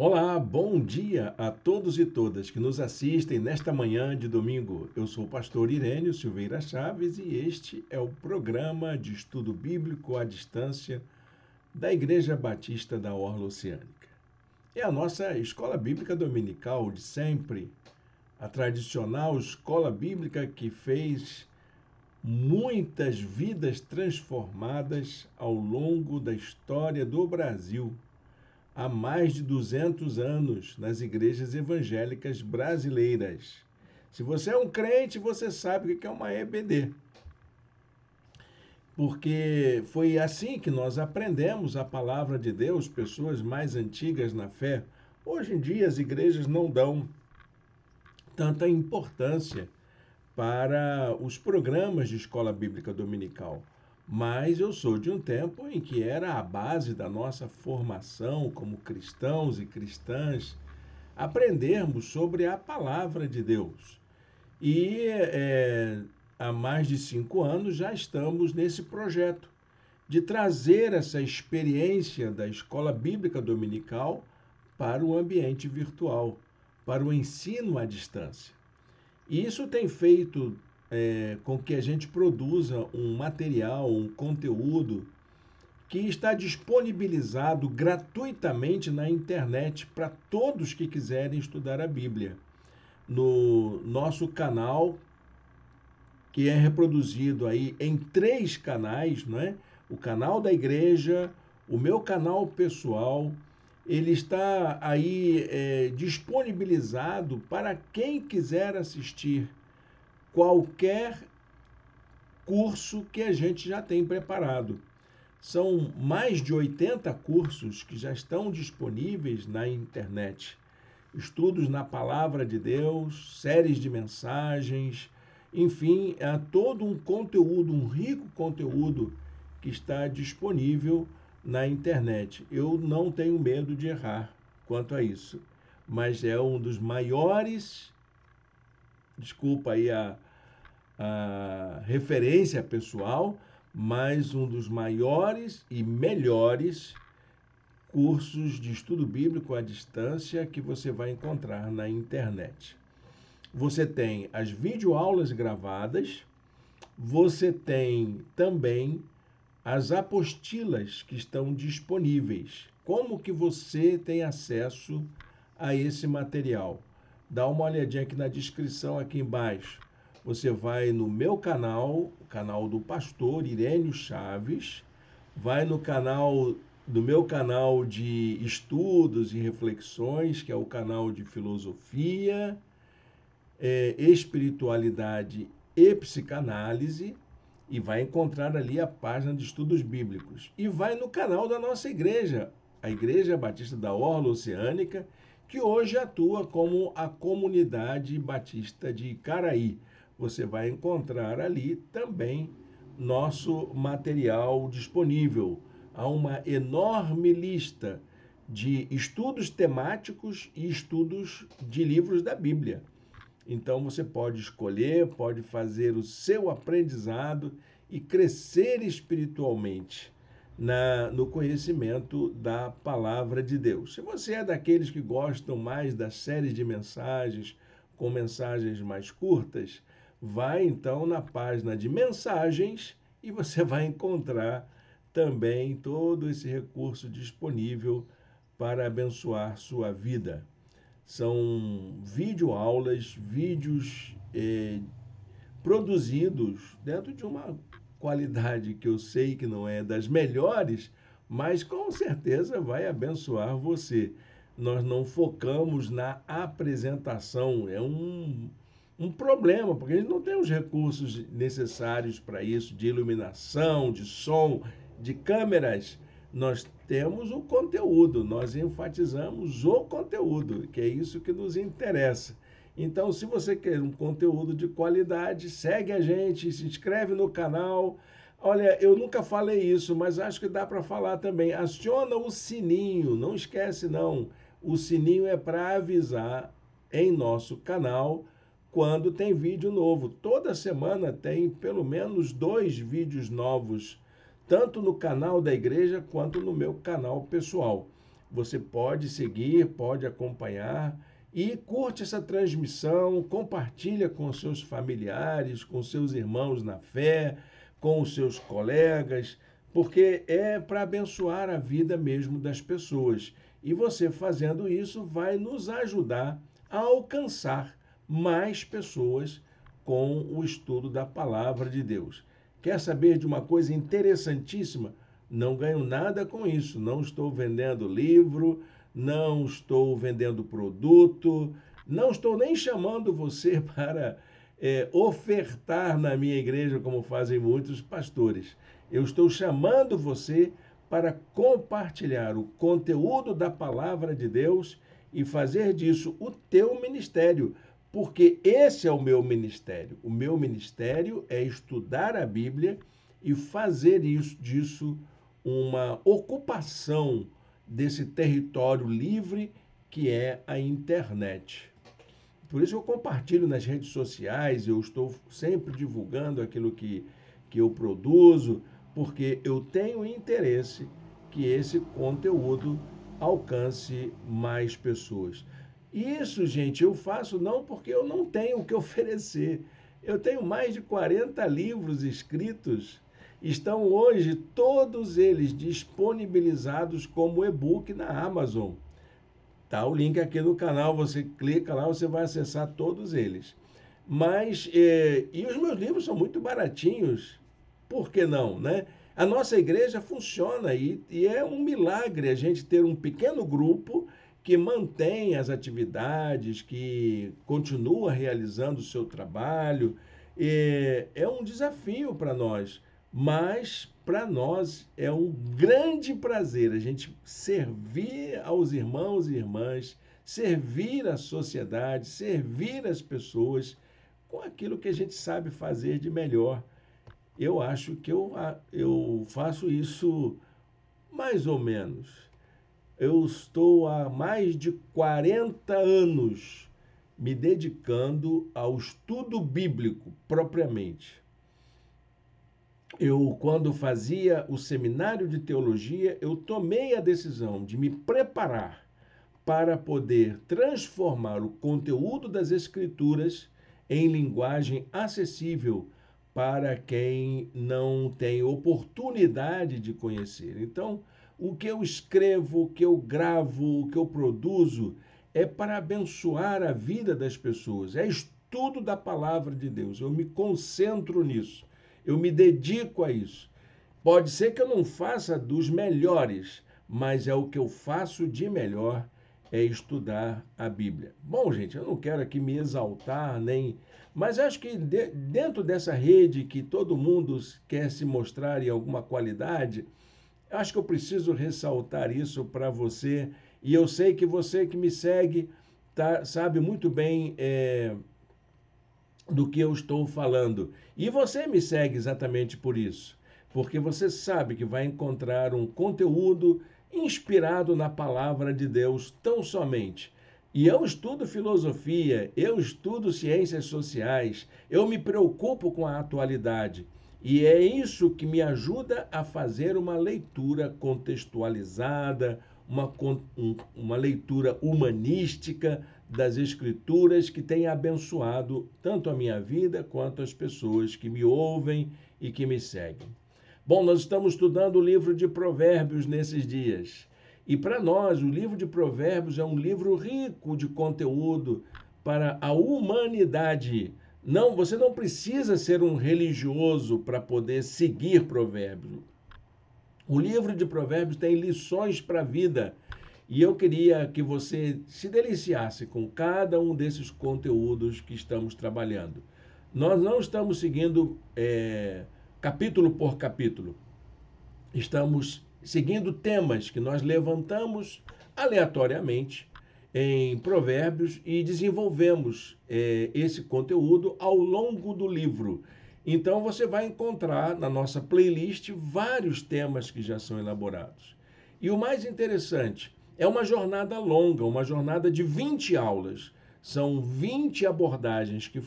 Olá, bom dia a todos e todas que nos assistem nesta manhã de domingo. Eu sou o pastor Irênio Silveira Chaves e este é o programa de estudo bíblico à distância da Igreja Batista da Orla Oceânica. É a nossa escola bíblica dominical de sempre, a tradicional escola bíblica que fez muitas vidas transformadas ao longo da história do Brasil há mais de 200 anos nas igrejas evangélicas brasileiras. Se você é um crente, você sabe o que é uma EBD, porque foi assim que nós aprendemos a palavra de Deus, pessoas mais antigas na fé. Hoje em dia, as igrejas não dão tanta importância para os programas de escola bíblica dominical. Mas eu sou de um tempo em que era a base da nossa formação como cristãos e cristãs aprendermos sobre a palavra de Deus. E há mais de 5 anos já estamos nesse projeto de trazer essa experiência da escola bíblica dominical para o ambiente virtual, para o ensino à distância. E isso tem feito com que a gente produza um material, um conteúdo que está disponibilizado gratuitamente na internet para todos que quiserem estudar a Bíblia. No nosso canal, que é reproduzido aí em 3 canais, não é? O canal da igreja, o meu canal pessoal, ele está aí disponibilizado para quem quiser assistir qualquer curso que a gente já tem preparado. São mais de 80 cursos que já estão disponíveis na internet. Estudos na palavra de Deus, séries de mensagens, enfim, há todo um conteúdo, um rico conteúdo que está disponível na internet. Eu não tenho medo de errar quanto a isso, mas é um dos maiores, desculpa aí a referência pessoal, mas um dos maiores e melhores cursos de estudo bíblico à distância que você vai encontrar na internet. Você tem as videoaulas gravadas, você tem também as apostilas que estão disponíveis. Como que você tem acesso a esse material? Dá uma olhadinha aqui na descrição aqui embaixo. Você vai no meu canal, o canal do pastor Irênio Chaves, vai no canal do meu canal de estudos e reflexões, que é o canal de filosofia, espiritualidade e psicanálise, e vai encontrar ali a página de estudos bíblicos. E vai no canal da nossa igreja, a Igreja Batista da Orla Oceânica, que hoje atua como a Comunidade Batista de Icaraí. Você vai encontrar ali também nosso material disponível. Há uma enorme lista de estudos temáticos e estudos de livros da Bíblia. Então você pode escolher, pode fazer o seu aprendizado e crescer espiritualmente no conhecimento da palavra de Deus. Se você é daqueles que gostam mais das séries de mensagens, com mensagens mais curtas, vai então na página de mensagens e você vai encontrar também todo esse recurso disponível para abençoar sua vida. São videoaulas, vídeos produzidos dentro de uma qualidade que eu sei que não é das melhores, mas com certeza vai abençoar você. Nós não focamos na apresentação, é um problema, porque a gente não tem os recursos necessários para isso, de iluminação, de som, de câmeras. Nós temos o conteúdo, nós enfatizamos o conteúdo, que é isso que nos interessa. Então, se você quer um conteúdo de qualidade, segue a gente, se inscreve no canal. Olha, eu nunca falei isso, mas acho que dá para falar também. Aciona o sininho, não esquece não. O sininho é para avisar em nosso canal quando tem vídeo novo. Toda semana tem pelo menos 2 vídeos novos, tanto no canal da igreja quanto no meu canal pessoal. você pode seguir, pode acompanhar e curte essa transmissão, compartilha com seus familiares, com seus irmãos na fé, com os seus colegas, porque é para abençoar a vida mesmo das pessoas. E você fazendo isso vai nos ajudar a alcançar mais pessoas com o estudo da palavra de Deus. Quer saber de uma coisa interessantíssima? Não ganho nada com isso. Não estou vendendo livro, não estou vendendo produto, não estou nem chamando você para ofertar na minha igreja, como fazem muitos pastores. Eu estou chamando você para compartilhar o conteúdo da palavra de Deus e fazer disso o teu ministério, porque esse é o meu ministério. O meu ministério é estudar a Bíblia e fazer disso uma ocupação desse território livre que é a internet. Por isso eu compartilho nas redes sociais, eu estou sempre divulgando aquilo que eu produzo, porque eu tenho interesse que esse conteúdo alcance mais pessoas. Isso, gente, eu faço não porque eu não tenho o que oferecer. Eu tenho mais de 40 livros escritos. Estão hoje todos eles disponibilizados como e-book na Amazon. Tá o link aqui no canal, você clica lá, você vai acessar todos eles. Mas, e os meus livros são muito baratinhos, por que não, né? A nossa igreja funciona e é um milagre a gente ter um pequeno grupo que mantém as atividades, que continua realizando o seu trabalho. É um desafio para nós, mas para nós é um grande prazer a gente servir aos irmãos e irmãs, servir a sociedade, servir as pessoas com aquilo que a gente sabe fazer de melhor. Eu acho que eu faço isso mais ou menos. Eu estou há mais de 40 anos me dedicando ao estudo bíblico propriamente. Quando fazia o seminário de teologia, eu tomei a decisão de me preparar para poder transformar o conteúdo das Escrituras em linguagem acessível para quem não tem oportunidade de conhecer. Então, o que eu escrevo, o que eu gravo, o que eu produzo é para abençoar a vida das pessoas. É estudo da palavra de Deus. Eu me concentro nisso. Eu me dedico a isso. Pode ser que eu não faça dos melhores, mas é o que eu faço de melhor, é estudar a Bíblia. Bom, gente, eu não quero aqui me exaltar, mas acho que dentro dessa rede que todo mundo quer se mostrar em alguma qualidade, acho que eu preciso ressaltar isso para você. E eu sei que você que me segue sabe muito bem do que eu estou falando. E você me segue exatamente por isso, porque você sabe que vai encontrar um conteúdo inspirado na palavra de Deus tão somente. E eu estudo filosofia, eu estudo ciências sociais, eu me preocupo com a atualidade. E é isso que me ajuda a fazer uma leitura contextualizada, uma leitura humanística das Escrituras que tem abençoado tanto a minha vida quanto as pessoas que me ouvem e que me seguem. Bom, nós estamos estudando o livro de Provérbios nesses dias. E para nós, o livro de Provérbios é um livro rico de conteúdo para a humanidade. Não, você não precisa ser um religioso para poder seguir Provérbios. O livro de Provérbios tem lições para a vida. E eu queria que você se deliciasse com cada um desses conteúdos que estamos trabalhando. Nós não estamos seguindo capítulo por capítulo. Estamos seguindo temas que nós levantamos aleatoriamente em Provérbios e desenvolvemos esse conteúdo ao longo do livro. Então você vai encontrar na nossa playlist vários temas que já são elaborados. E o mais interessante, é uma jornada longa, uma jornada de 20 aulas. São 20 abordagens que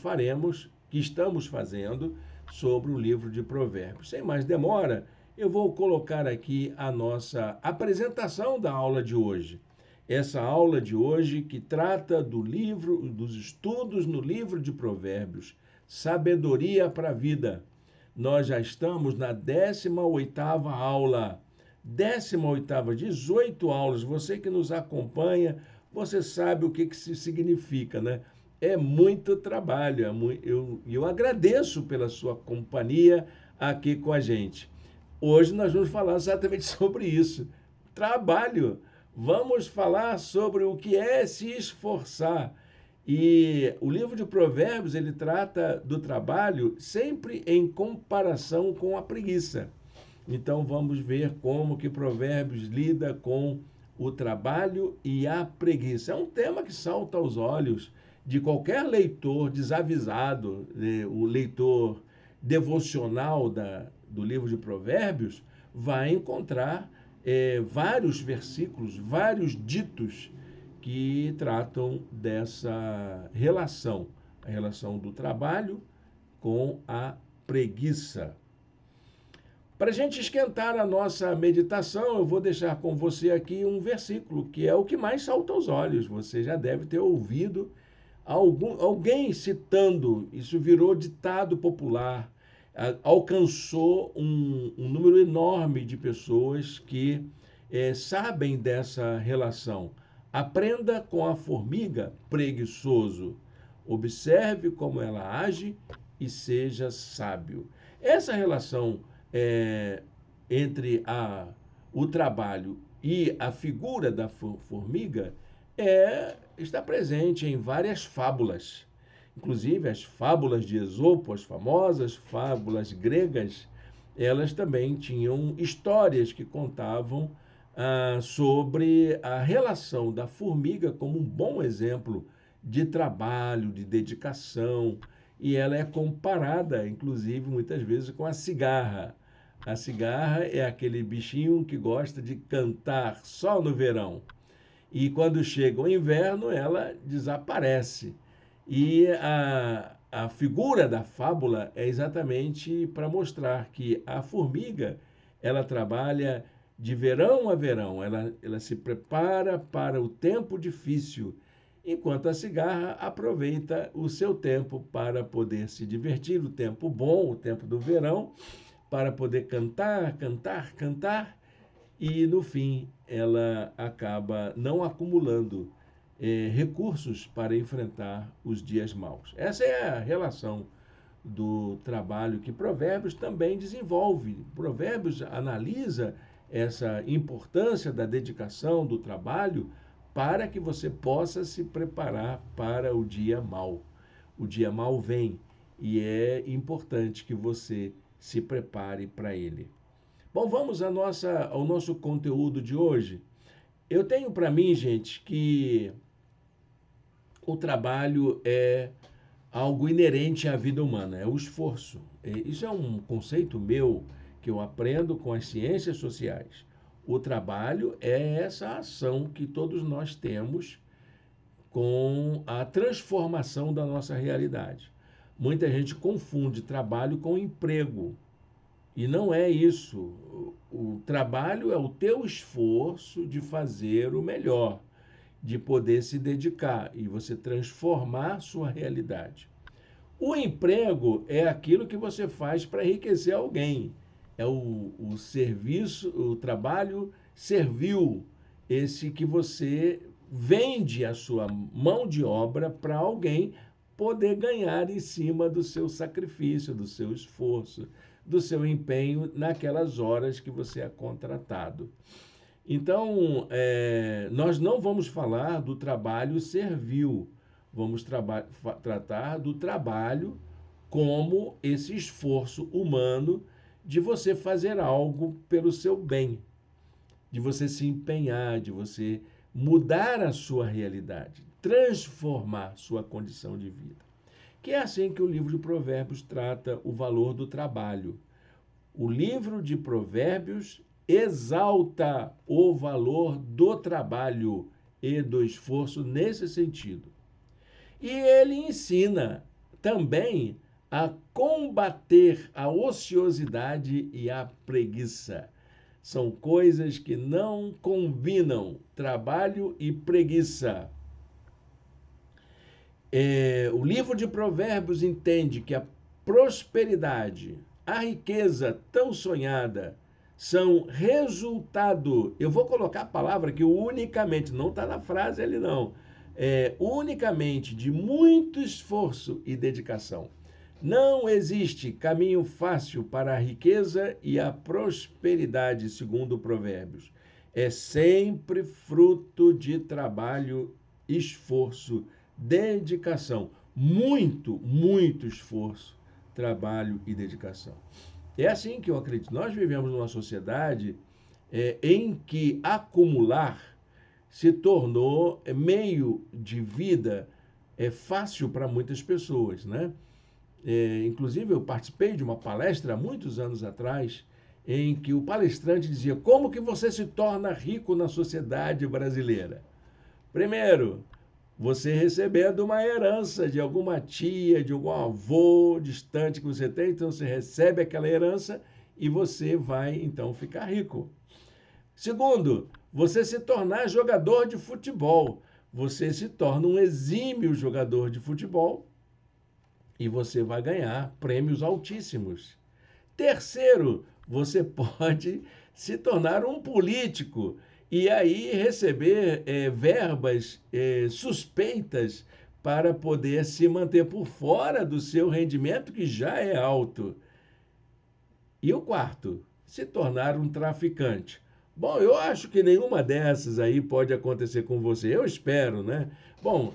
estamos fazendo sobre o livro de Provérbios. Sem mais demora, eu vou colocar aqui a nossa apresentação da aula de hoje. Essa aula de hoje que trata do livro, dos estudos no livro de Provérbios, Sabedoria para a Vida. Nós já estamos na 18ª aula. 18ª, 18 aulas. Você que nos acompanha, você sabe o que isso significa, né? É muito trabalho. Eu agradeço pela sua companhia aqui com a gente. Hoje nós vamos falar exatamente sobre isso. Trabalho. Vamos falar sobre o que é se esforçar. E o livro de Provérbios, ele trata do trabalho sempre em comparação com a preguiça. Então vamos ver como que Provérbios lida com o trabalho e a preguiça. É um tema que salta aos olhos de qualquer leitor desavisado, o leitor devocional do livro de Provérbios, vai encontrar vários versículos, vários ditos que tratam dessa relação, a relação do trabalho com a preguiça. Para a gente esquentar a nossa meditação, eu vou deixar com você aqui um versículo que é o que mais salta aos olhos. Você já deve ter ouvido alguém citando, isso virou ditado popular, alcançou um número enorme de pessoas que sabem dessa relação. Aprenda com a formiga, preguiçoso. Observe como ela age e seja sábio. Essa relação entre o trabalho e a figura da formiga está presente em várias fábulas. Inclusive, as fábulas de Esopo, as famosas fábulas gregas, elas também tinham histórias que contavam sobre a relação da formiga como um bom exemplo de trabalho, de dedicação, e ela é comparada, inclusive, muitas vezes com a cigarra. A cigarra é aquele bichinho que gosta de cantar só no verão. E quando chega o inverno, ela desaparece. E a figura da fábula é exatamente para mostrar que a formiga, ela trabalha de verão a verão, ela se prepara para o tempo difícil, enquanto a cigarra aproveita o seu tempo para poder se divertir, o tempo bom, o tempo do verão, para poder cantar, cantar, cantar, e no fim ela acaba não acumulando recursos para enfrentar os dias maus. Essa é a relação do trabalho que Provérbios também desenvolve. Provérbios analisa essa importância da dedicação, do trabalho, para que você possa se preparar para o dia mau. O dia mau vem e é importante que você se prepare para ele. Bom, vamos ao nosso conteúdo de hoje. Eu tenho para mim, gente, que o trabalho é algo inerente à vida humana, é o esforço. Isso é um conceito meu que eu aprendo com as ciências sociais. O trabalho é essa ação que todos nós temos com a transformação da nossa realidade. Muita gente confunde trabalho com emprego. E não é isso. O trabalho é o teu esforço de fazer o melhor, de poder se dedicar e você transformar sua realidade. O emprego é aquilo que você faz para enriquecer alguém. É o serviço, o trabalho servil, esse que você vende a sua mão de obra para alguém poder ganhar em cima do seu sacrifício, do seu esforço, do seu empenho naquelas horas que você é contratado. Então, nós não vamos falar do trabalho servil, vamos tratar do trabalho como esse esforço humano de você fazer algo pelo seu bem, de você se empenhar, de você mudar a sua realidade, transformar sua condição de vida. Que é assim que o livro de Provérbios trata o valor do trabalho. O livro de Provérbios exalta o valor do trabalho e do esforço nesse sentido. E ele ensina também a combater a ociosidade e a preguiça. São coisas que não combinam, trabalho e preguiça. O livro de Provérbios entende que a prosperidade, a riqueza tão sonhada, são resultado. Eu vou colocar a palavra que unicamente, não está na frase ali não. Unicamente de muito esforço e dedicação. Não existe caminho fácil para a riqueza e a prosperidade, segundo Provérbios. É sempre fruto de trabalho, esforço, dedicação. Muito, muito esforço, trabalho e dedicação. É assim que eu acredito. Nós vivemos numa sociedade em que acumular se tornou meio de vida fácil para muitas pessoas, né? Inclusive, eu participei de uma palestra há muitos anos atrás, em que o palestrante dizia como que você se torna rico na sociedade brasileira. Primeiro, você recebendo uma herança de alguma tia, de algum avô distante que você tem, então você recebe aquela herança e você vai, então, ficar rico. Segundo, você se tornar jogador de futebol. Você se torna um exímio jogador de futebol e você vai ganhar prêmios altíssimos. Terceiro, você pode se tornar um político e aí receber verbas suspeitas para poder se manter por fora do seu rendimento, que já é alto. E o quarto, se tornar um traficante. Bom, eu acho que nenhuma dessas aí pode acontecer com você. Eu espero, né? Bom,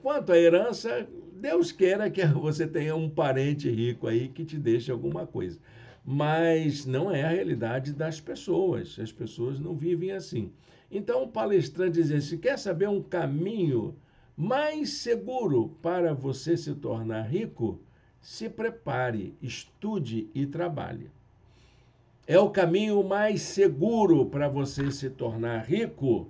quanto à herança, Deus queira que você tenha um parente rico aí que te deixe alguma coisa. Mas não é a realidade das pessoas. As pessoas não vivem assim. Então, o palestrante diz assim, quer saber um caminho mais seguro para você se tornar rico? Se prepare, estude e trabalhe. É o caminho mais seguro para você se tornar rico?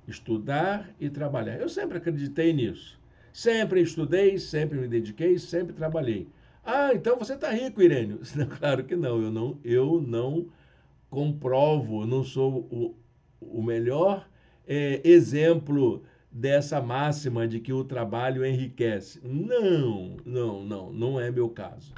Estudar e trabalhar. Eu sempre acreditei nisso. Sempre estudei, sempre me dediquei, sempre trabalhei. Ah, então você está rico, Irênio. Claro que não. Eu não comprovo, não sou o melhor exemplo dessa máxima de que o trabalho enriquece. Não é meu caso.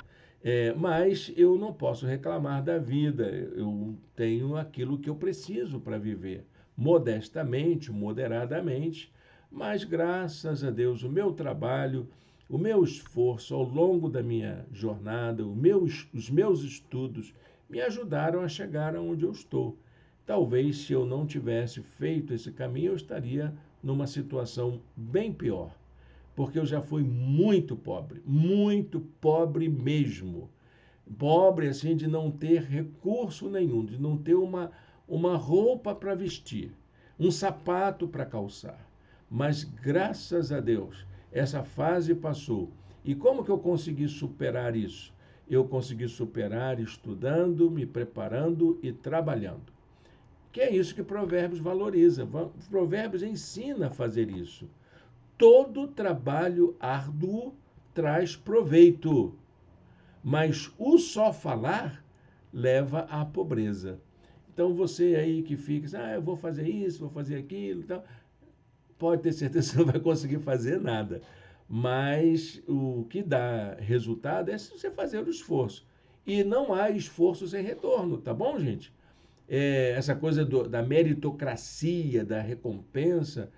Mas eu não posso reclamar da vida. Eu tenho aquilo que eu preciso para viver, modestamente, moderadamente, mas graças a Deus o meu trabalho, o meu esforço ao longo da minha jornada, os meus estudos me ajudaram a chegar aonde eu estou. Talvez se eu não tivesse feito esse caminho, eu estaria numa situação bem pior, porque eu já fui muito pobre mesmo. Pobre assim de não ter recurso nenhum, de não ter uma roupa para vestir, um sapato para calçar. Mas graças a Deus, essa fase passou. E como que eu consegui superar isso? Eu consegui superar estudando, me preparando e trabalhando. Que é isso que Provérbios valoriza. Provérbios ensina a fazer isso. Todo trabalho árduo traz proveito, mas o só falar leva à pobreza. Então você aí que fica, eu vou fazer isso, vou fazer aquilo, então, pode ter certeza que você não vai conseguir fazer nada. Mas o que dá resultado é se você fazer o esforço. E não há esforço sem retorno, tá bom, gente? Essa coisa da meritocracia, da recompensa,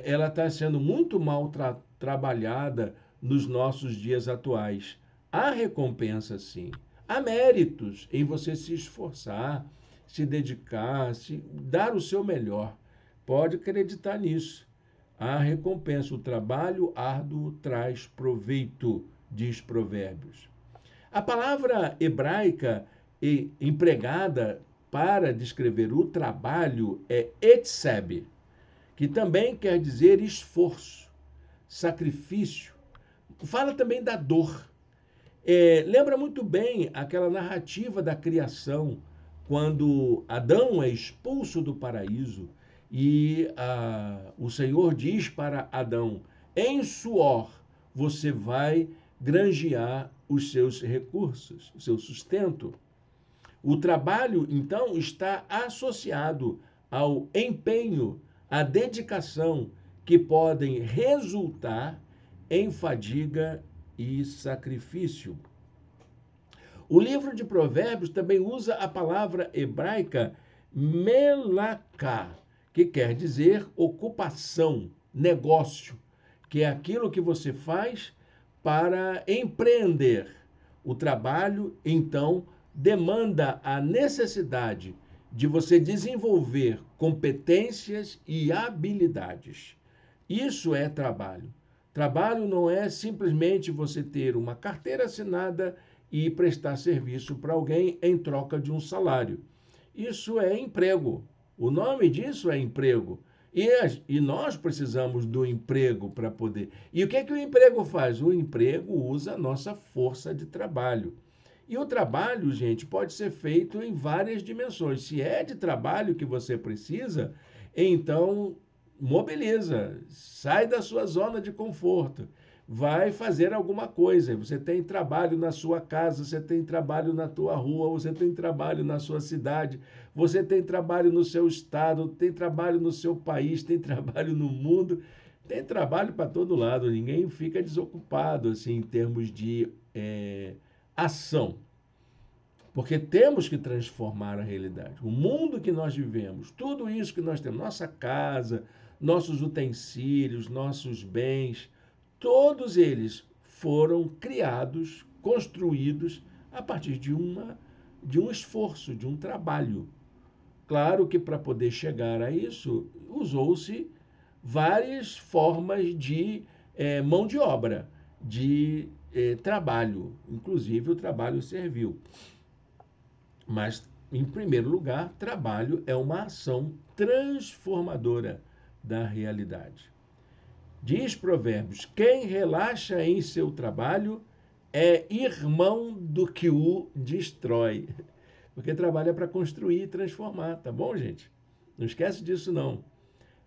ela está sendo muito mal trabalhada nos nossos dias atuais. Há recompensa, sim. Há méritos em você se esforçar, se dedicar, dar o seu melhor. Pode acreditar nisso. Há recompensa. O trabalho árduo traz proveito, diz Provérbios. A palavra hebraica empregada para descrever o trabalho é etseb, que também quer dizer esforço, sacrifício. Fala também da dor. Lembra muito bem aquela narrativa da criação, quando Adão é expulso do paraíso e o Senhor diz para Adão: em suor você vai granjear os seus recursos, o seu sustento. O trabalho, então, está associado ao empenho, à dedicação, que podem resultar em fadiga e sacrifício. O livro de Provérbios também usa a palavra hebraica melaká, que quer dizer ocupação, negócio, que é aquilo que você faz para empreender. O trabalho, então, demanda a necessidade de você desenvolver competências e habilidades. Isso é trabalho. Trabalho não é simplesmente você ter uma carteira assinada e prestar serviço para alguém em troca de um salário. Isso é emprego. O nome disso é emprego. E nós precisamos do emprego para poder. E o que é que o emprego faz? O emprego usa a nossa força de trabalho. E o trabalho, gente, pode ser feito em várias dimensões. Se é de trabalho que você precisa, então mobiliza, sai da sua zona de conforto, vai fazer alguma coisa. Você tem trabalho na sua casa, você tem trabalho na tua rua, você tem trabalho na sua cidade, você tem trabalho no seu estado, tem trabalho no seu país, tem trabalho no mundo, tem trabalho para todo lado. Ninguém fica desocupado assim em termos de ação. Porque temos que transformar a realidade. O mundo que nós vivemos, tudo isso que nós temos, nossa casa, nossos utensílios, nossos bens, todos eles foram criados, construídos a partir de um esforço, de um trabalho. Claro que para poder chegar a isso, usou-se várias formas de mão de obra, de trabalho, inclusive o trabalho servil. Mas, em primeiro lugar, trabalho é uma ação transformadora da realidade. Diz Provérbios: quem relaxa em seu trabalho é irmão do que o destrói. Porque trabalho é para construir e transformar, tá bom, gente? Não esquece disso, não.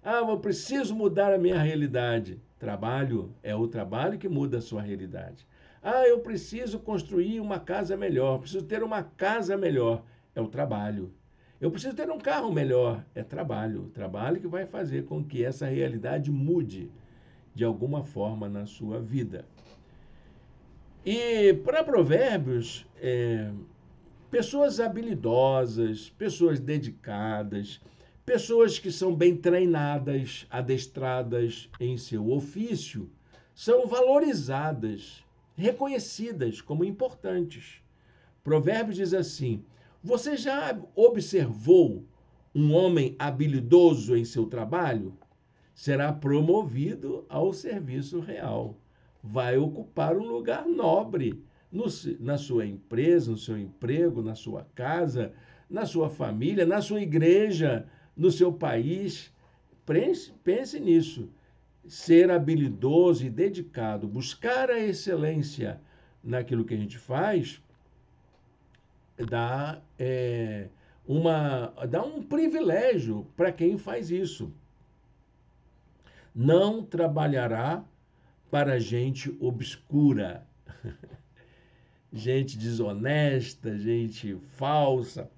Ah, eu preciso mudar a minha realidade. Trabalho é o trabalho que muda a sua realidade. Ah, eu preciso construir uma casa melhor, preciso ter uma casa melhor. É o trabalho. Eu preciso ter um carro melhor. É trabalho. Trabalho que vai fazer com que essa realidade mude de alguma forma na sua vida. E para Provérbios, pessoas habilidosas, pessoas dedicadas, pessoas que são bem treinadas, adestradas em seu ofício, são valorizadas, reconhecidas como importantes. Provérbios diz assim: você já observou um homem habilidoso em seu trabalho? Será promovido ao serviço real. Vai ocupar um lugar nobre na sua empresa, no seu emprego, na sua casa, na sua família, na sua igreja, no seu país. Pense nisso. Ser habilidoso e dedicado, buscar a excelência naquilo que a gente faz, dá um privilégio para quem faz isso. Não trabalhará para gente obscura, gente desonesta, gente falsa.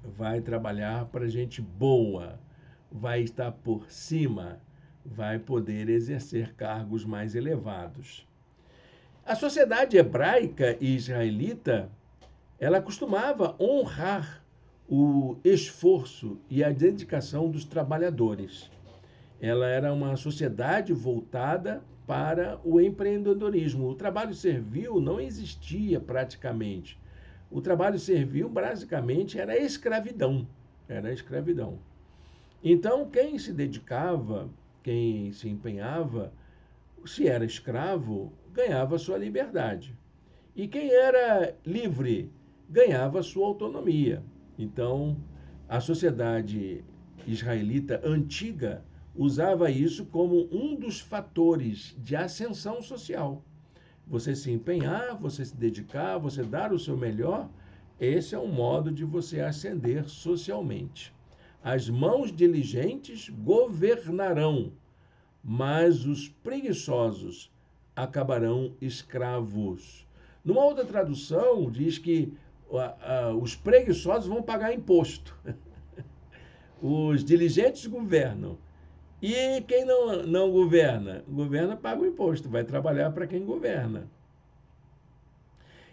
Vai trabalhar para gente boa, vai estar por cima, vai poder exercer cargos mais elevados. A sociedade hebraica e israelita, ela costumava honrar o esforço e a dedicação dos trabalhadores. Ela era uma sociedade voltada para o empreendedorismo. O trabalho servil não existia praticamente. O trabalho servil, basicamente, era escravidão. Era escravidão. Então, quem se dedicava, quem se empenhava, se era escravo, ganhava sua liberdade. E quem era livre, ganhava sua autonomia. Então, a sociedade israelita antiga usava isso como um dos fatores de ascensão social. Você se empenhar, você se dedicar, você dar o seu melhor, esse é um modo de você ascender socialmente. As mãos diligentes governarão, mas os preguiçosos acabarão escravos. Numa outra tradução, diz que os preguiçosos vão pagar imposto. Os diligentes governam. E quem não governa paga o imposto, vai trabalhar para quem governa.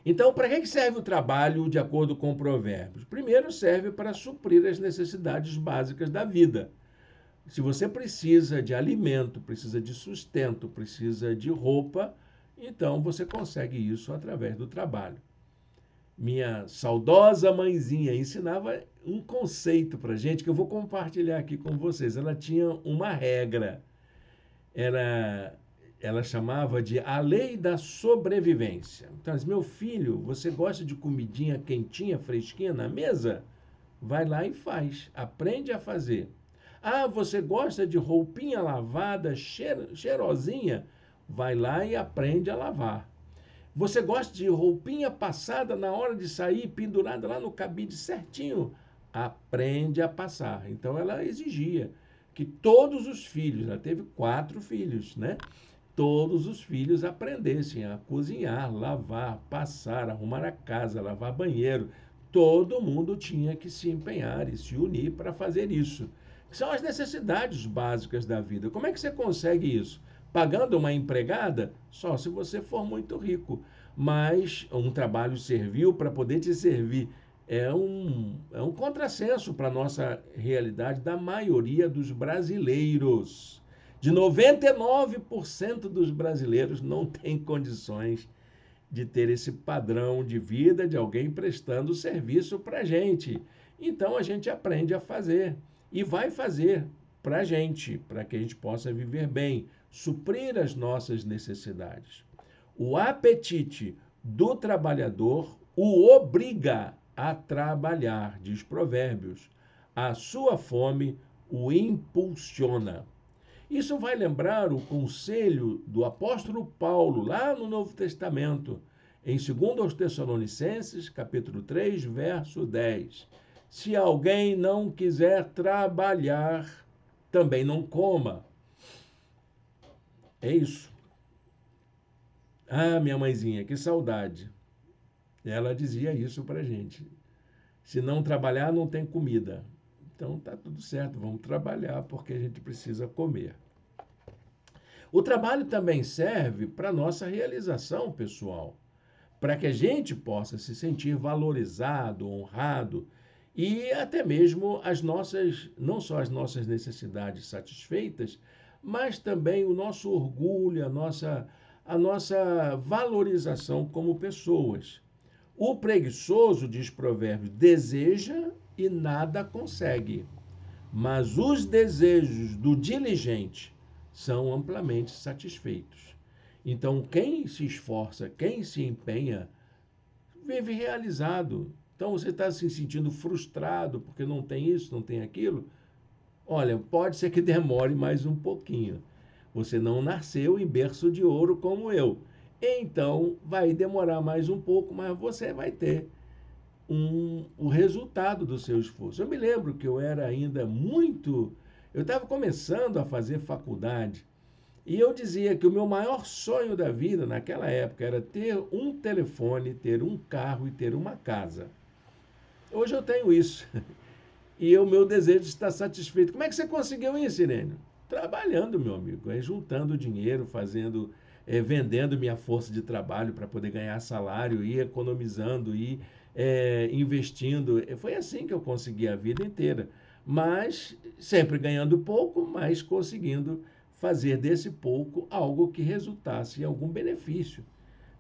Então, para que serve o trabalho de acordo com Provérbios? Primeiro, serve para suprir as necessidades básicas da vida. Se você precisa de alimento, precisa de sustento, precisa de roupa, então você consegue isso através do trabalho. Minha saudosa mãezinha ensinava um conceito para gente que eu vou compartilhar aqui com vocês. Ela tinha uma regra. Ela chamava de a lei da sobrevivência. Então, meu filho, você gosta de comidinha quentinha, fresquinha na mesa? Vai lá e faz. Aprende a fazer. Ah, você gosta de roupinha lavada, cheirosinha? Vai lá e aprende a lavar. Você gosta de roupinha passada na hora de sair, pendurada lá no cabide certinho? Aprende a passar. Então ela exigia que todos os filhos, ela teve 4 filhos, né? Todos os filhos aprendessem a cozinhar, lavar, passar, arrumar a casa, lavar banheiro. Todo mundo tinha que se empenhar e se unir para fazer isso. São as necessidades básicas da vida. Como é que você consegue isso? Pagando uma empregada? Só se você for muito rico. Mas um trabalho servil para poder te servir é um contrassenso para a nossa realidade da maioria dos brasileiros. De 99% dos brasileiros não tem condições de ter esse padrão de vida de alguém prestando serviço para a gente. Então a gente aprende a fazer e vai fazer para a gente, para que a gente possa viver bem, suprir as nossas necessidades. O apetite do trabalhador o obriga a trabalhar, diz Provérbios. A sua fome o impulsiona. Isso vai lembrar o conselho do apóstolo Paulo, lá no Novo Testamento, em 2 Tessalonicenses, capítulo 3, verso 10. Se alguém não quiser trabalhar, também não coma. É isso. Ah, minha mãezinha, que saudade. Ela dizia isso pra gente. Se não trabalhar, não tem comida. Então tá tudo certo, vamos trabalhar porque a gente precisa comer. O trabalho também serve para a nossa realização pessoal, para que a gente possa se sentir valorizado, honrado e até mesmo não só as nossas necessidades satisfeitas, mas também o nosso orgulho, a nossa valorização como pessoas. O preguiçoso, diz Provérbios, deseja e nada consegue, mas os desejos do diligente são amplamente satisfeitos. Então, quem se esforça, quem se empenha, vive realizado. Então, você está se sentindo frustrado porque não tem isso, não tem aquilo? Olha, pode ser que demore mais um pouquinho. Você não nasceu em berço de ouro como eu. Então, vai demorar mais um pouco, mas você vai ter o resultado do seu esforço. Eu me lembro que eu era ainda muito. Eu estava começando a fazer faculdade e eu dizia que o meu maior sonho da vida naquela época era ter um telefone, ter um carro e ter uma casa. Hoje eu tenho isso e o meu desejo está satisfeito. Como é que você conseguiu isso, Irene? Trabalhando, meu amigo, juntando dinheiro, vendendo minha força de trabalho para poder ganhar salário, e economizando, e investindo. Foi assim que eu consegui a vida inteira. Mas sempre ganhando pouco, mas conseguindo fazer desse pouco algo que resultasse em algum benefício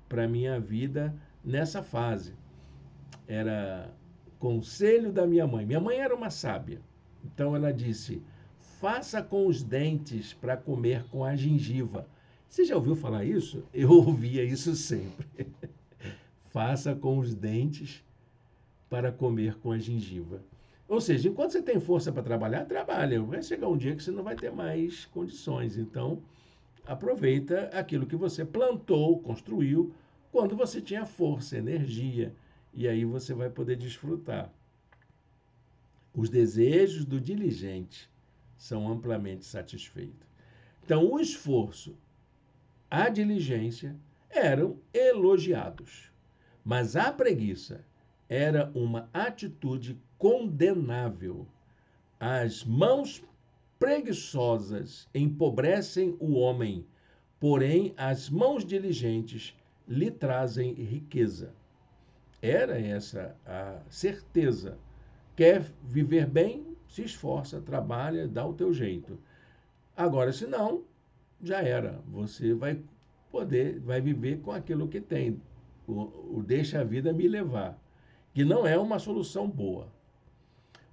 para a minha vida nessa fase. Era conselho da minha mãe. Minha mãe era uma sábia. Então ela disse: faça com os dentes para comer com a gengiva. Você já ouviu falar isso? Eu ouvia isso sempre. Faça com os dentes para comer com a gengiva. Ou seja, enquanto você tem força para trabalhar, trabalha. Vai chegar um dia que você não vai ter mais condições. Então, aproveita aquilo que você plantou, construiu, quando você tinha força, energia. E aí você vai poder desfrutar. Os desejos do diligente são amplamente satisfeitos. Então, o esforço a diligência eram elogiados, mas a preguiça era uma atitude condenável. As mãos preguiçosas empobrecem o homem, porém as mãos diligentes lhe trazem riqueza. Era essa a certeza. Quer viver bem? Se esforça, trabalha, dá o teu jeito. Agora, se não, já era. Você vai viver com aquilo que tem. O deixa a vida me levar, que não é uma solução boa.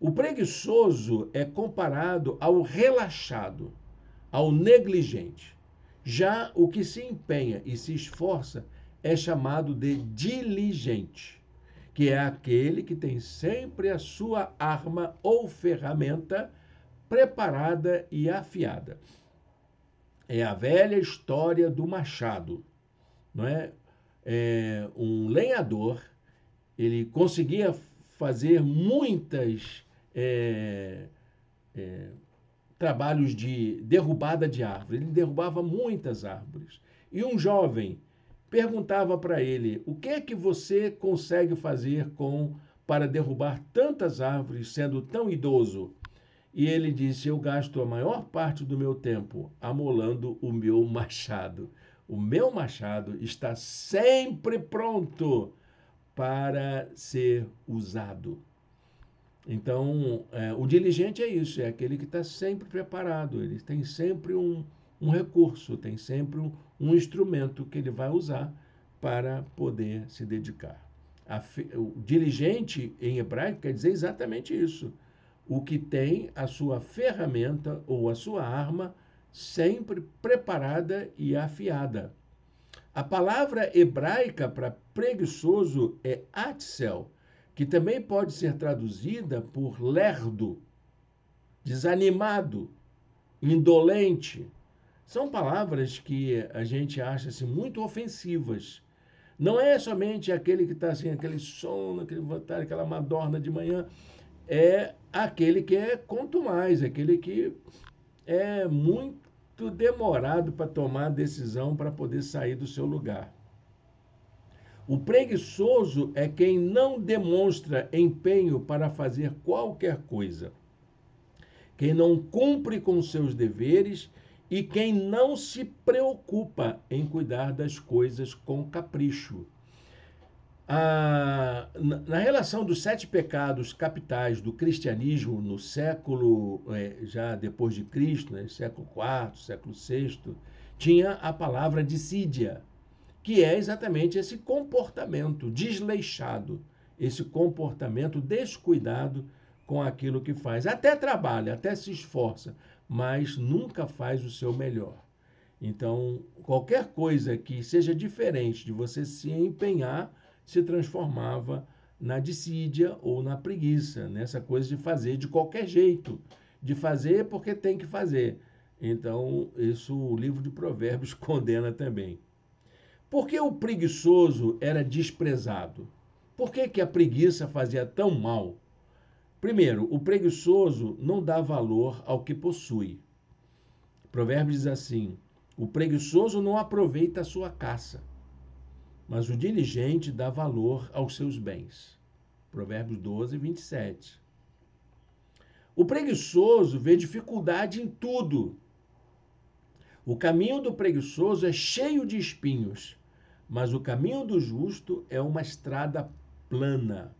O preguiçoso é comparado ao relaxado, ao negligente. Já o que se empenha e se esforça é chamado de diligente, que é aquele que tem sempre a sua arma ou ferramenta preparada e afiada. É a velha história do machado, não é? Um lenhador, ele conseguia fazer muitas trabalhos de derrubada de árvore. Ele derrubava muitas árvores. E um jovem perguntava para ele: o que é que você consegue fazer para derrubar tantas árvores sendo tão idoso? E ele disse: eu gasto a maior parte do meu tempo amolando o meu machado. O meu machado está sempre pronto para ser usado. Então, o diligente é isso, é aquele que está sempre preparado, ele tem sempre um recurso, tem sempre um instrumento que ele vai usar para poder se dedicar. O diligente em hebraico quer dizer exatamente isso. O que tem a sua ferramenta ou a sua arma sempre preparada e afiada. A palavra hebraica para preguiçoso é atzel, que também pode ser traduzida por lerdo, desanimado, indolente. São palavras que a gente acha assim, muito ofensivas. Não é somente aquele que está assim, aquele sono, aquela madorna de manhã. É aquele que é contumaz, aquele que é muito demorado para tomar a decisão para poder sair do seu lugar. O preguiçoso é quem não demonstra empenho para fazer qualquer coisa, quem não cumpre com seus deveres e quem não se preocupa em cuidar das coisas com capricho. Na relação dos 7 pecados capitais do cristianismo no século, já depois de Cristo, né, século IV, século VI, tinha a palavra dissídia, que é exatamente esse comportamento desleixado, esse comportamento descuidado com aquilo que faz. Até trabalha, até se esforça, mas nunca faz o seu melhor. Então, qualquer coisa que seja diferente de você se empenhar, se transformava na dissídia ou na preguiça, nessa coisa de fazer de qualquer jeito, de fazer porque tem que fazer. Então, isso o livro de Provérbios condena também. Por que o preguiçoso era desprezado? Por que a preguiça fazia tão mal? Primeiro, o preguiçoso não dá valor ao que possui. Provérbios diz assim: o preguiçoso não aproveita a sua caça, mas o diligente dá valor aos seus bens. Provérbios 12, 27. O preguiçoso vê dificuldade em tudo. O caminho do preguiçoso é cheio de espinhos, mas o caminho do justo é uma estrada plana.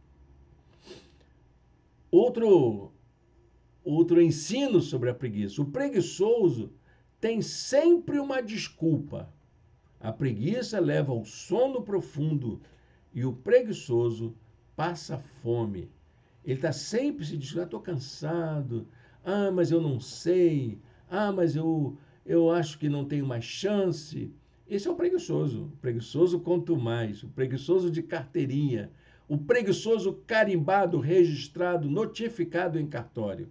Outro ensino sobre a preguiça. O preguiçoso tem sempre uma desculpa. A preguiça leva ao sono profundo e o preguiçoso passa fome. Ele está sempre se dizendo: estou cansado, mas eu não sei, mas eu acho que não tenho mais chance. Esse é o preguiçoso quanto mais, o preguiçoso de carteirinha, o preguiçoso carimbado, registrado, notificado em cartório.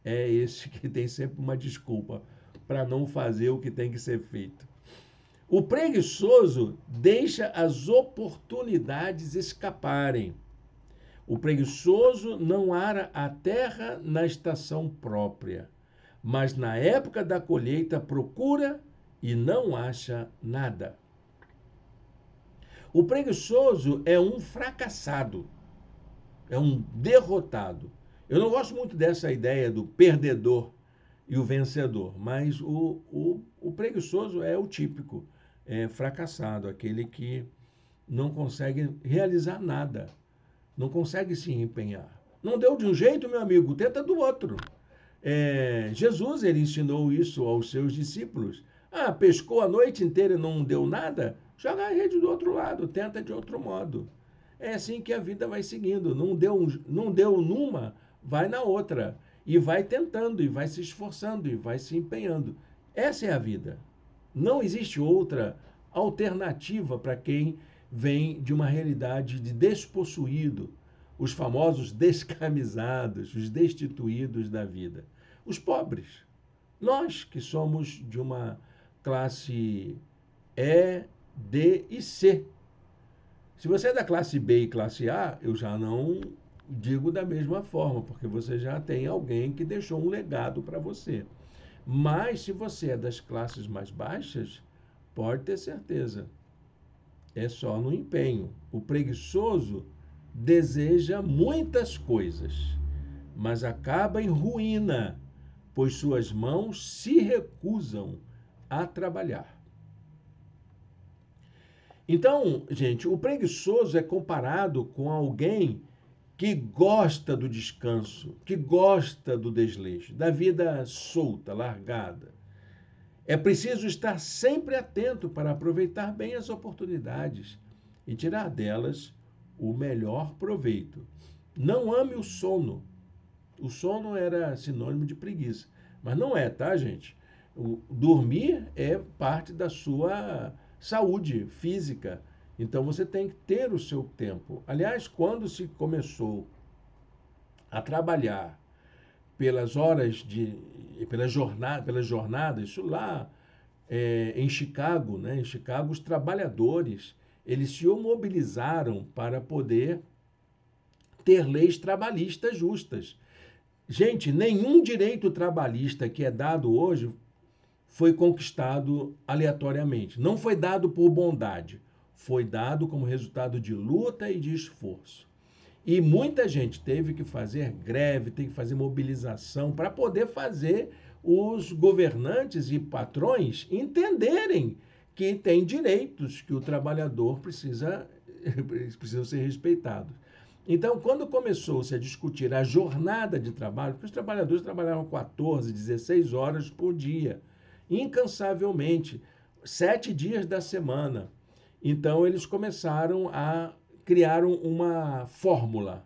É esse que tem sempre uma desculpa para não fazer o que tem que ser feito. O preguiçoso deixa as oportunidades escaparem. O preguiçoso não ara a terra na estação própria, mas na época da colheita procura e não acha nada. O preguiçoso é um fracassado, é um derrotado. Eu não gosto muito dessa ideia do perdedor e o vencedor, mas o preguiçoso é o típico, fracassado, aquele que não consegue realizar nada, não consegue se empenhar. Não deu de um jeito, meu amigo, tenta do outro. Jesus, ele ensinou isso aos seus discípulos. Ah, pescou a noite inteira e não deu nada? Joga a rede do outro lado, tenta de outro modo. É assim que a vida vai seguindo. Não deu numa, vai na outra. E vai tentando, e vai se esforçando, e vai se empenhando. Essa é a vida. Não existe outra alternativa para quem vem de uma realidade de despossuído, os famosos descamisados, os destituídos da vida. Os pobres. Nós que somos de uma classe E, D e C. Se você é da classe B e classe A, eu já não digo da mesma forma, porque você já tem alguém que deixou um legado para você. Mas se você é das classes mais baixas, pode ter certeza, é só no empenho. O preguiçoso deseja muitas coisas, mas acaba em ruína, pois suas mãos se recusam a trabalhar. Então, gente, o preguiçoso é comparado com alguém que gosta do descanso, que gosta do desleixo, da vida solta, largada. É preciso estar sempre atento para aproveitar bem as oportunidades e tirar delas o melhor proveito. Não ame o sono. O sono era sinônimo de preguiça, mas não é, tá, gente? Dormir é parte da sua saúde física. Então você tem que ter o seu tempo. Aliás, quando se começou a trabalhar pelas horas pelas jornadas, isso lá em Chicago, né? Em Chicago, os trabalhadores eles se mobilizaram para poder ter leis trabalhistas justas. Gente, nenhum direito trabalhista que é dado hoje foi conquistado aleatoriamente. Não foi dado por bondade. Foi dado como resultado de luta e de esforço. E muita gente teve que fazer greve, teve que fazer mobilização para poder fazer os governantes e patrões entenderem que tem direitos que o trabalhador precisam ser respeitados. Então, quando começou-se a discutir a jornada de trabalho, porque os trabalhadores trabalhavam 14, 16 horas por dia, incansavelmente, 7 dias da semana. Então, eles começaram a criar uma fórmula,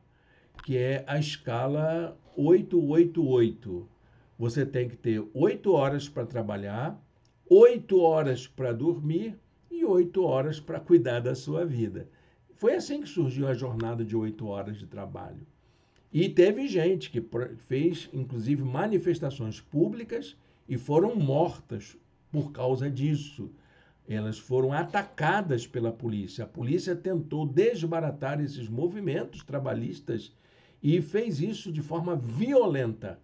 que é a escala 888. Você tem que ter 8 horas para trabalhar, 8 horas para dormir e 8 horas para cuidar da sua vida. Foi assim que surgiu a jornada de 8 horas de trabalho. E teve gente que fez, inclusive, manifestações públicas e foram mortas por causa disso. Elas foram atacadas pela polícia. A polícia tentou desbaratar esses movimentos trabalhistas e fez isso de forma violenta,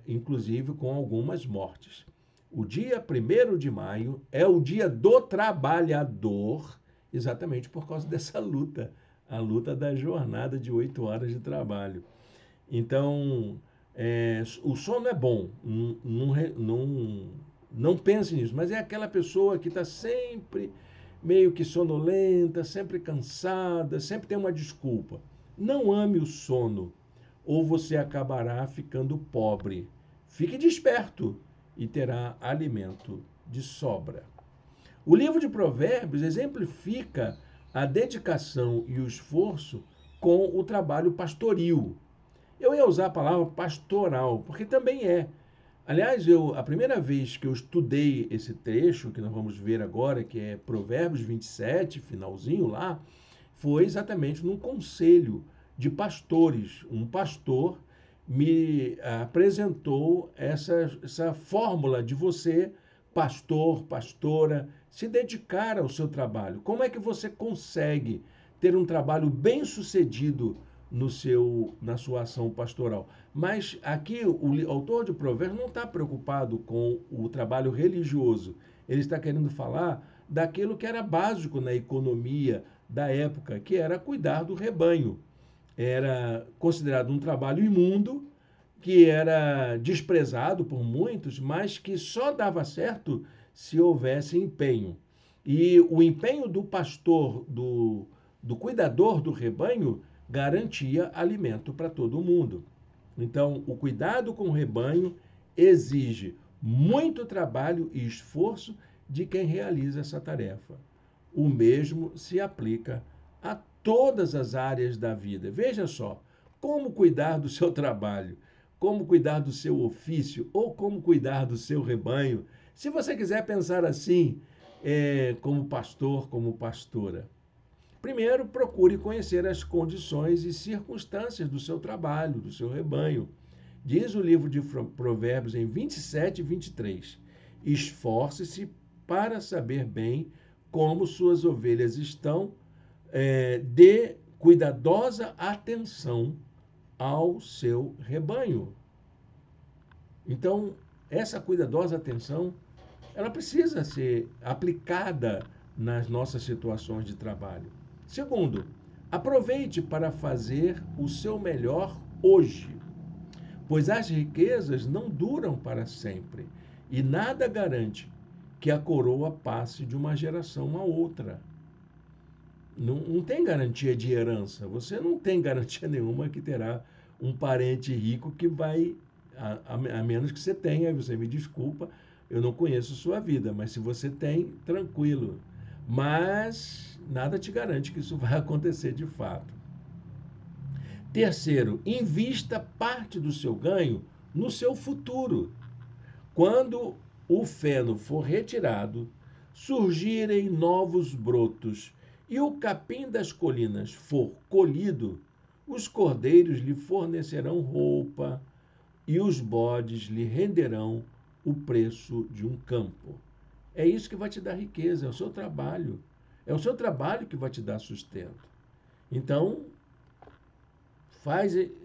inclusive com algumas mortes. O dia 1º de maio é o dia do trabalhador, exatamente por causa dessa luta, a luta da jornada de 8 horas de trabalho. Então, o sono é bom, não pense nisso, mas é aquela pessoa que está sempre meio que sonolenta, sempre cansada, sempre tem uma desculpa. Não ame o sono, ou você acabará ficando pobre. Fique desperto e terá alimento de sobra. O livro de Provérbios exemplifica a dedicação e o esforço com o trabalho pastoril. Eu ia usar a palavra pastoral, porque também é. Aliás, a primeira vez que eu estudei esse trecho, que nós vamos ver agora, que é Provérbios 27, finalzinho lá, foi exatamente num conselho de pastores. Um pastor me apresentou essa fórmula de você, pastor, pastora, se dedicar ao seu trabalho. Como é que você consegue ter um trabalho bem-sucedido na sua ação pastoral. Mas aqui o autor de Provérbios não está preocupado com o trabalho religioso. Ele está querendo falar daquilo que era básico na economia da época, que era cuidar do rebanho. Era considerado um trabalho imundo, que era desprezado por muitos, mas que só dava certo se houvesse empenho. E o empenho do pastor, do cuidador do rebanho, garantia alimento para todo mundo. Então, o cuidado com o rebanho exige muito trabalho e esforço de quem realiza essa tarefa. O mesmo se aplica a todas as áreas da vida. Veja só, como cuidar do seu trabalho, como cuidar do seu ofício ou como cuidar do seu rebanho. Se você quiser pensar assim, como pastor, como pastora. Primeiro, procure conhecer as condições e circunstâncias do seu trabalho, do seu rebanho. Diz o livro de Provérbios em 27 e 23. Esforce-se para saber bem como suas ovelhas estão, dê cuidadosa atenção ao seu rebanho. Então, essa cuidadosa atenção, ela precisa ser aplicada nas nossas situações de trabalho. Segundo, aproveite para fazer o seu melhor hoje, pois as riquezas não duram para sempre e nada garante que a coroa passe de uma geração a outra. Não tem garantia de herança. Você não tem garantia nenhuma que terá um parente rico que vai, a menos que você tenha, você me desculpa, eu não conheço sua vida, mas se você tem, tranquilo. Mas nada te garante que isso vai acontecer de fato. Terceiro, invista parte do seu ganho no seu futuro. Quando o feno for retirado, surgirem novos brotos e o capim das colinas for colhido, os cordeiros lhe fornecerão roupa e os bodes lhe renderão o preço de um campo. É isso que vai te dar riqueza, é o seu trabalho. É o seu trabalho que vai te dar sustento. Então,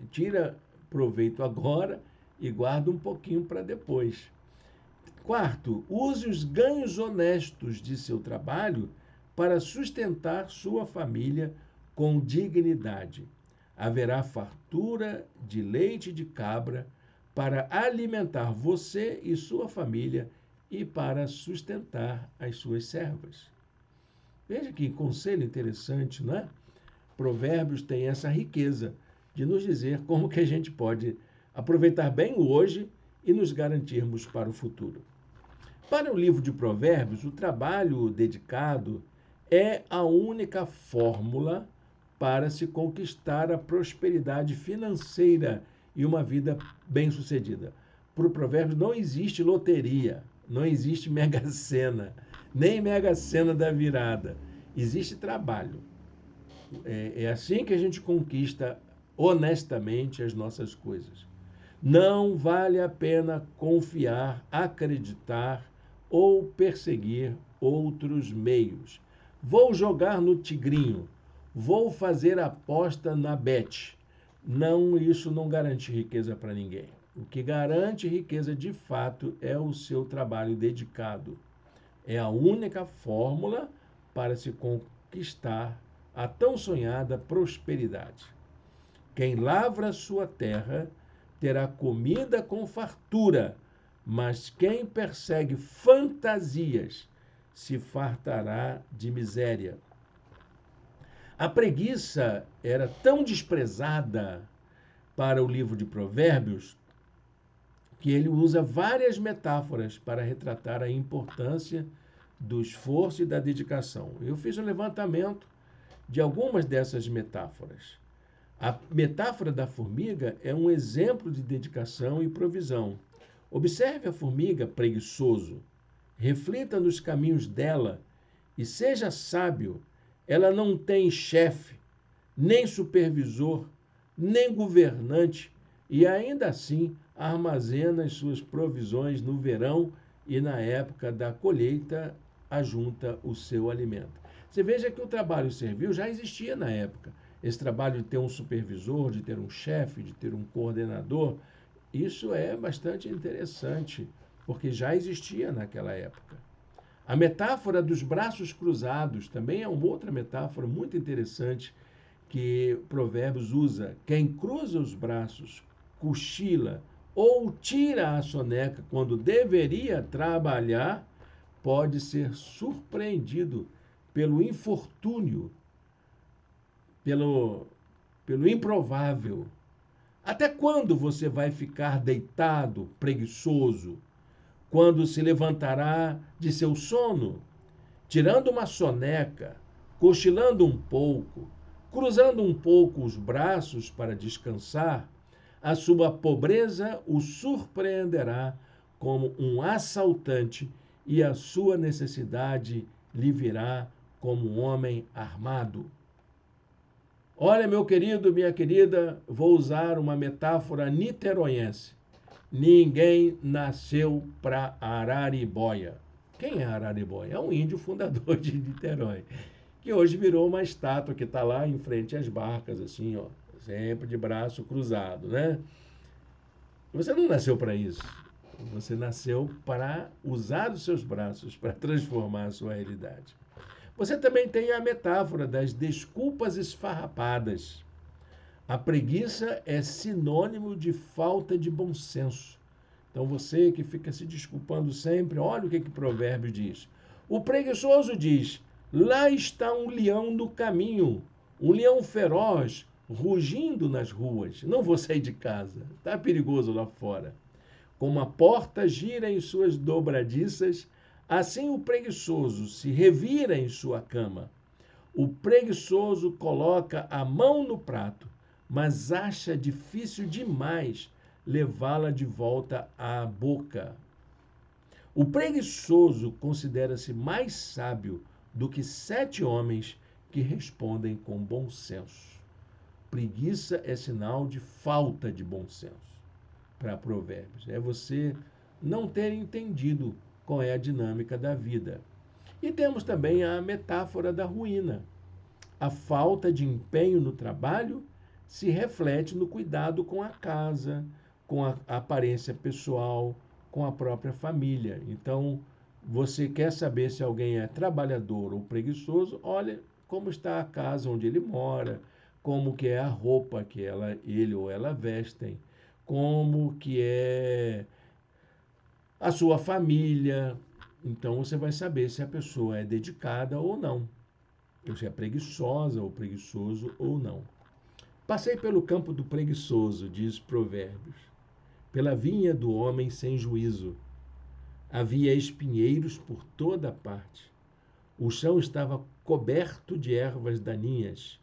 tira proveito agora e guarda um pouquinho para depois. Quarto, use os ganhos honestos de seu trabalho para sustentar sua família com dignidade. Haverá fartura de leite de cabra para alimentar você e sua família e para sustentar as suas servas. Veja que conselho interessante, não é? Provérbios tem essa riqueza de nos dizer como que a gente pode aproveitar bem o hoje e nos garantirmos para o futuro. Para o livro de Provérbios, o trabalho dedicado é a única fórmula para se conquistar a prosperidade financeira e uma vida bem-sucedida. Para o Provérbios não existe loteria, não existe mega-sena, nem mega-sena da virada. Existe trabalho. É assim que a gente conquista honestamente as nossas coisas. Não vale a pena confiar, acreditar ou perseguir outros meios. Vou jogar no tigrinho, vou fazer aposta na bet. Não, isso não garante riqueza para ninguém. O que garante riqueza de fato é o seu trabalho dedicado. É a única fórmula para se conquistar a tão sonhada prosperidade. Quem lavra sua terra terá comida com fartura, mas quem persegue fantasias se fartará de miséria. A preguiça era tão desprezada para o livro de Provérbios que ele usa várias metáforas para retratar a importância do esforço e da dedicação. Eu fiz um levantamento de algumas dessas metáforas. A metáfora da formiga é um exemplo de dedicação e provisão. Observe a formiga preguiçoso, reflita nos caminhos dela e seja sábio. Ela não tem chefe, nem supervisor, nem governante e ainda assim armazena as suas provisões no verão e na época da colheita ajunta o seu alimento. Você veja que o trabalho servil já existia na época. esse trabalho de ter um supervisor, de ter um chefe, de ter um coordenador, isso é bastante interessante, porque já existia naquela época. A metáfora dos braços cruzados também é uma outra metáfora muito interessante que Provérbios usa. Quem cruza os braços, cochila ou tira a soneca quando deveria trabalhar, pode ser surpreendido pelo infortúnio, pelo, pelo improvável. Até quando você vai ficar deitado, preguiçoso? Quando se levantará de seu sono, tirando uma soneca, cochilando um pouco, cruzando um pouco os braços para descansar, a sua pobreza o surpreenderá como um assaltante e a sua necessidade lhe virá como um homem armado. Olha, meu querido, minha querida, vou usar uma metáfora niteroense. Ninguém nasceu para Araribóia. Quem é Araribóia? É um índio fundador de Niterói, que hoje virou uma estátua que está lá em frente às barcas, assim, ó, sempre de braço cruzado, né? Você não nasceu para isso. Você nasceu para usar os seus braços para transformar a sua realidade. Você também tem a metáfora das desculpas esfarrapadas. A preguiça é sinônimo de falta de bom senso. Então você que fica se desculpando sempre, olha o que Provérbio diz. O preguiçoso diz: lá está um leão no caminho, um leão feroz, rugindo nas ruas. Não vou sair de casa, está perigoso lá fora. Como a porta gira em suas dobradiças, assim o preguiçoso se revira em sua cama. O preguiçoso coloca a mão no prato, mas acha difícil demais levá-la de volta à boca. O preguiçoso considera-se mais sábio do que 7 homens que respondem com bom senso. Preguiça é sinal de falta de bom senso. Para Provérbios, é você não ter entendido qual é a dinâmica da vida. E temos também a metáfora da ruína. A falta de empenho no trabalho se reflete no cuidado com a casa, com a aparência pessoal, com a própria família. Então, você quer saber se alguém é trabalhador ou preguiçoso? Olha como está a casa onde ele mora, como que é a roupa que ele ou ela vestem, como que é a sua família. Então você vai saber se a pessoa é dedicada ou não, ou se é preguiçosa ou preguiçoso ou não. Passei pelo campo do preguiçoso, diz Provérbios, pela vinha do homem sem juízo. Havia espinheiros por toda a parte. O chão estava coberto de ervas daninhas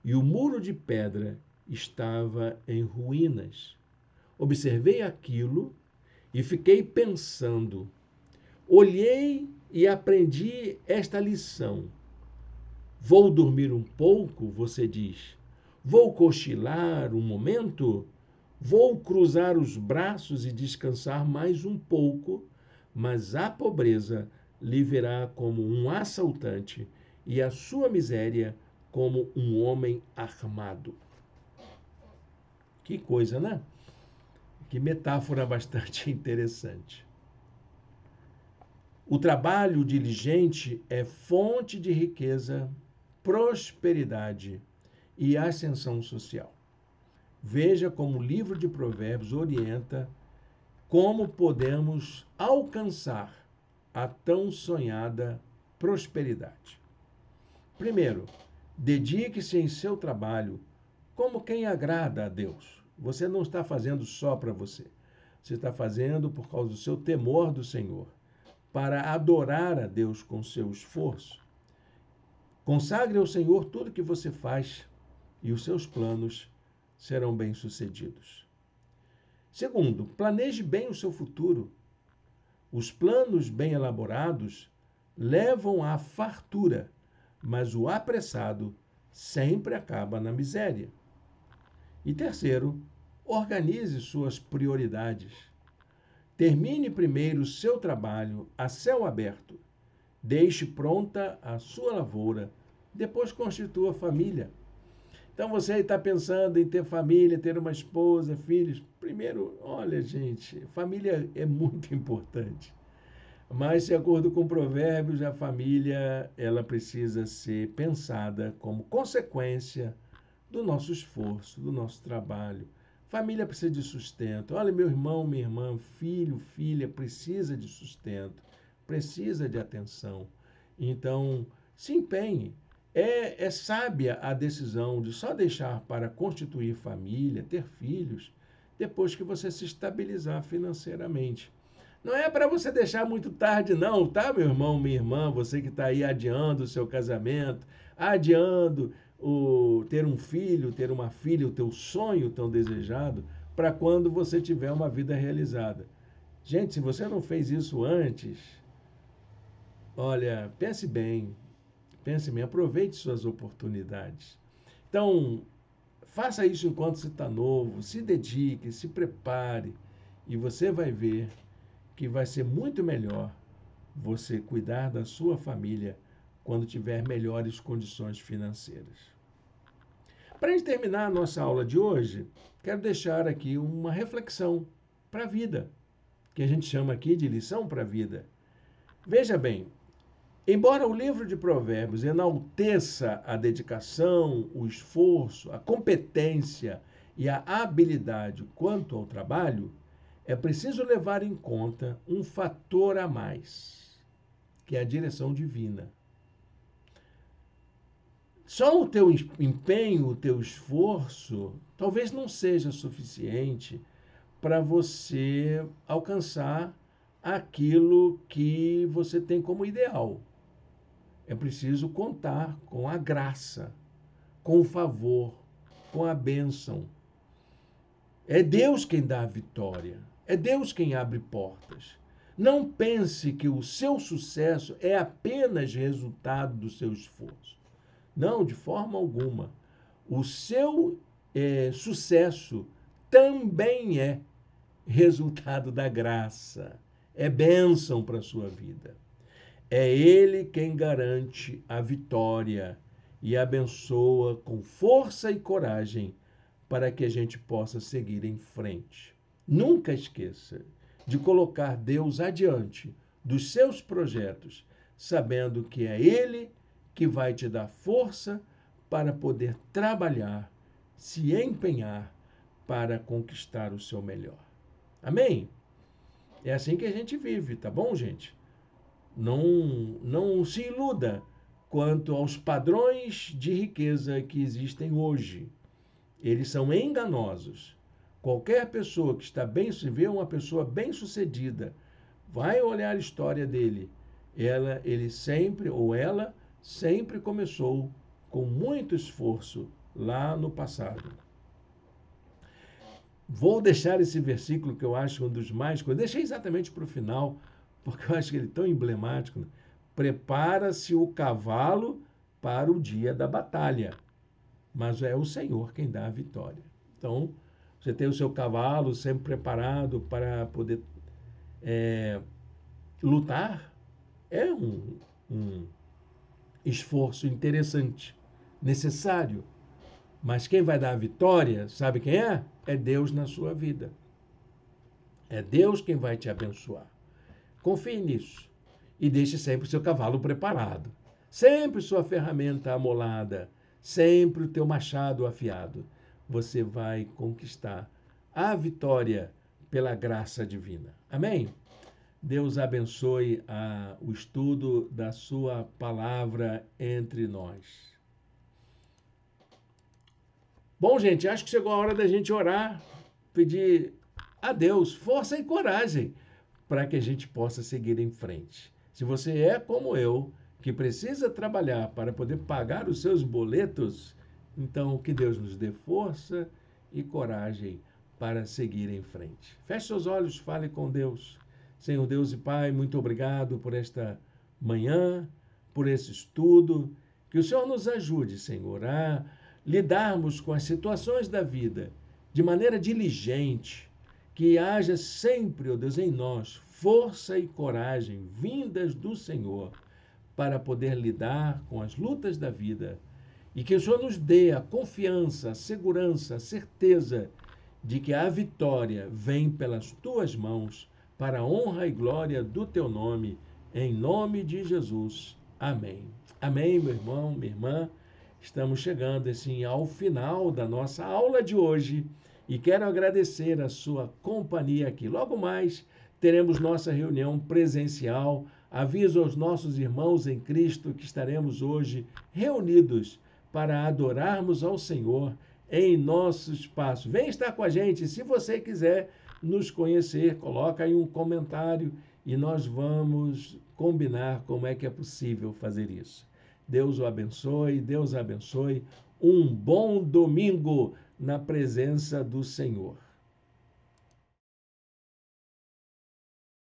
e o muro de pedra estava em ruínas. Observei aquilo e fiquei pensando. Olhei e aprendi esta lição. Vou dormir um pouco, você diz. Vou cochilar um momento. Vou cruzar os braços e descansar mais um pouco, mas a pobreza lhe virá como um assaltante e a sua miséria como um homem armado. Que coisa, né? Que metáfora bastante interessante. O trabalho diligente é fonte de riqueza, prosperidade e ascensão social. Veja como o livro de Provérbios orienta como podemos alcançar a tão sonhada prosperidade. Primeiro, dedique-se em seu trabalho como quem agrada a Deus. Você não está fazendo só para você. Você está fazendo por causa do seu temor do Senhor, para adorar a Deus com seu esforço. Consagre ao Senhor tudo que você faz e os seus planos serão bem-sucedidos. Segundo, planeje bem o seu futuro. Os planos bem elaborados levam à fartura, mas o apressado sempre acaba na miséria. E terceiro, organize suas prioridades. Termine primeiro o seu trabalho a céu aberto. Deixe pronta a sua lavoura, depois constitua a família. Então você aí está pensando em ter família, ter uma esposa, filhos. Primeiro, olha, gente, família é muito importante. Mas, de acordo com Provérbios, a família ela precisa ser pensada como consequência do nosso esforço, do nosso trabalho. Família precisa de sustento. Olha, meu irmão, minha irmã, filho, filha, precisa de sustento, precisa de atenção. Então, se empenhe. É sábia a decisão de só deixar para constituir família, ter filhos, depois que você se estabilizar financeiramente. Não é para você deixar muito tarde, não, tá, meu irmão, minha irmã, você que está aí adiando o seu casamento, adiando ter um filho, ter uma filha, o teu sonho tão desejado, para quando você tiver uma vida realizada. Gente, se você não fez isso antes, olha, pense bem, aproveite suas oportunidades. Então, faça isso enquanto você está novo, se dedique, se prepare, e você vai ver que vai ser muito melhor você cuidar da sua família quando tiver melhores condições financeiras. Para a gente terminar a nossa aula de hoje, quero deixar aqui uma reflexão para a vida, que a gente chama aqui de lição para a vida. Veja bem, embora o livro de Provérbios enalteça a dedicação, o esforço, a competência e a habilidade quanto ao trabalho, é preciso levar em conta um fator a mais, que é a direção divina. Só o teu empenho, o teu esforço, talvez não seja suficiente para você alcançar aquilo que você tem como ideal. É preciso contar com a graça, com o favor, com a bênção. É Deus quem dá a vitória. É Deus quem abre portas. Não pense que o seu sucesso é apenas resultado do seu esforço. Não, de forma alguma. O seu sucesso também é resultado da graça. É bênção para a sua vida. É Ele quem garante a vitória e abençoa com força e coragem para que a gente possa seguir em frente. Nunca esqueça de colocar Deus adiante dos seus projetos, sabendo que é Ele que vai te dar força para poder trabalhar, se empenhar para conquistar o seu melhor. Amém? É assim que a gente vive, tá bom, gente? Não se iluda quanto aos padrões de riqueza que existem hoje. Eles são enganosos. Qualquer pessoa que está bem, se vê uma pessoa bem-sucedida, vai olhar a história dele. Ele sempre, ou ela, sempre começou com muito esforço lá no passado. Vou deixar esse versículo que eu acho um dos mais... Deixei exatamente para o final, porque eu acho que ele é tão emblemático. Prepara-se o cavalo para o dia da batalha, mas é o Senhor quem dá a vitória. Então, você tem o seu cavalo sempre preparado para poder lutar, é um esforço interessante, necessário. Mas quem vai dar a vitória, sabe quem é? É Deus na sua vida. É Deus quem vai te abençoar. Confie nisso. E deixe sempre o seu cavalo preparado. Sempre sua ferramenta amolada. Sempre o teu machado afiado. Você vai conquistar a vitória pela graça divina. Amém? Deus abençoe o estudo da sua palavra entre nós. Bom, gente, acho que chegou a hora da gente orar, pedir a Deus força e coragem para que a gente possa seguir em frente. Se você é como eu, que precisa trabalhar para poder pagar os seus boletos, então que Deus nos dê força e coragem para seguir em frente. Feche seus olhos, fale com Deus. Senhor Deus e Pai, muito obrigado por esta manhã, por esse estudo. Que o Senhor nos ajude, Senhor, a lidarmos com as situações da vida de maneira diligente, que haja sempre, ó Deus, em nós força e coragem vindas do Senhor para poder lidar com as lutas da vida E que o Senhor nos dê a confiança, a segurança, a certeza de que a vitória vem pelas tuas mãos, para a honra e glória do teu nome, em nome de Jesus. Amém. Amém, meu irmão, minha irmã. Estamos chegando assim ao final da nossa aula de hoje e quero agradecer a sua companhia aqui. Logo mais teremos nossa reunião presencial. Aviso aos nossos irmãos em Cristo que estaremos hoje reunidos para adorarmos ao Senhor em nosso espaço. Vem estar com a gente. Se você quiser nos conhecer, coloca aí um comentário e nós vamos combinar como é que é possível fazer isso. Deus o abençoe, Deus abençoe. Um bom domingo na presença do Senhor.